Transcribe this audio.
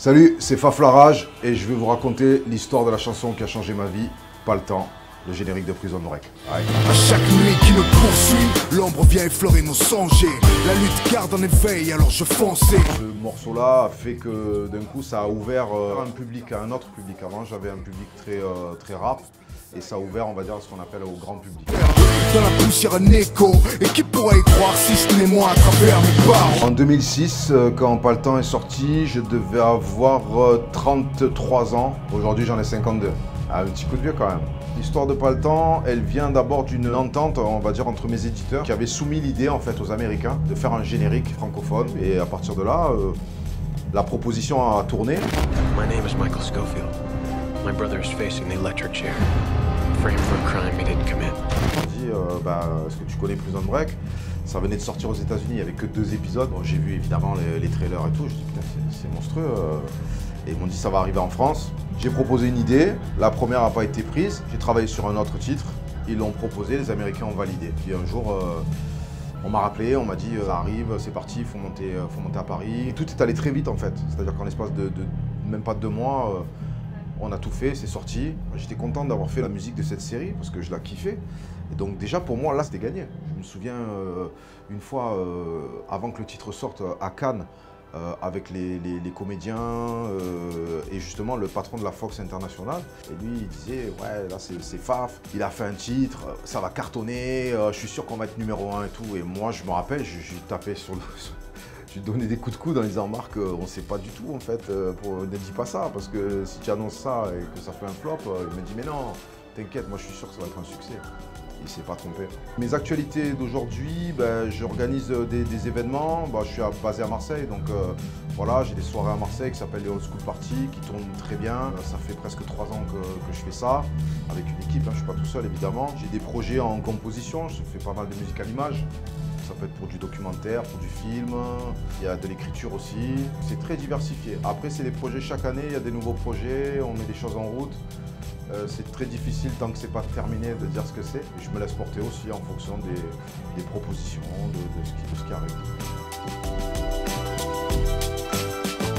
Salut, c'est Faflarage et je vais vous raconter l'histoire de la chanson qui a changé ma vie, Pas le temps, le générique de Prison Break. À chaque nuit qui me poursuit, l'ombre vient effleurer nos songes. La lutte garde en éveil, alors je fonçais. Ce morceau-là a fait que d'un coup ça a ouvert un public à un autre public. Avant j'avais un public très rap et ça a ouvert, on va dire, ce qu'on appelle au grand public. Dans la poussière un écho, et qui pourrait y croire si ce n'est moi à travers mes barres. En 2006, quand Pas le temps est sorti, je devais avoir 33 ans. Aujourd'hui j'en ai 52. Ah, un petit coup de vieux quand même. L'histoire de Pas le temps, elle vient d'abord d'une entente, on va dire, entre mes éditeurs qui avaient soumis l'idée en fait aux Américains de faire un générique francophone. Et à partir de là, la proposition a tourné. My name is Michael Schofield. My brother is facing the electric chair, framed for a crime he didn't commit. On dit, est-ce que tu connais Prison Break? Ça venait de sortir aux États-Unis, il n'y avait que 2 épisodes. Bon, j'ai vu évidemment les trailers et tout. Je dis putain, c'est monstrueux. Et ils m'ont dit ça va arriver en France. J'ai proposé une idée, la première n'a pas été prise. J'ai travaillé sur un autre titre, ils l'ont proposé, les Américains ont validé. Puis un jour, on m'a rappelé, on m'a dit ça arrive, c'est parti, faut monter à Paris. Et tout est allé très vite en fait. C'est-à-dire qu'en l'espace de même pas de 2 mois, on a tout fait, c'est sorti. J'étais content d'avoir fait la musique de cette série parce que je la kiffais. Et donc déjà pour moi là c'était gagné. Je me souviens une fois avant que le titre sorte à Cannes avec les comédiens et justement le patron de la Fox International. Et lui il disait ouais là c'est Faf, il a fait un titre, ça va cartonner, je suis sûr qu'on va être numéro 1 et tout. Et moi je me rappelle, je tapais sur le... Je lui donnais des coups de coude en disant Marc, on ne sait pas du tout en fait, ne dis pas ça parce que si tu annonces ça et que ça fait un flop, il me dit mais non, t'inquiète, moi je suis sûr que ça va être un succès. Il ne s'est pas trompé. Mes actualités d'aujourd'hui, j'organise des événements, je suis basé à Marseille, donc voilà, j'ai des soirées à Marseille qui s'appellent les Old School Party, qui tournent très bien. Ça fait presque 3 ans que je fais ça, avec une équipe, je ne suis pas tout seul évidemment. J'ai des projets en composition, je fais pas mal de musique à l'image. Ça peut être pour du documentaire, pour du film, il y a de l'écriture aussi. C'est très diversifié. Après, c'est des projets chaque année, il y a des nouveaux projets, on met des choses en route. C'est très difficile tant que c'est pas terminé de dire ce que c'est. Je me laisse porter aussi en fonction des propositions, de ce qui arrive.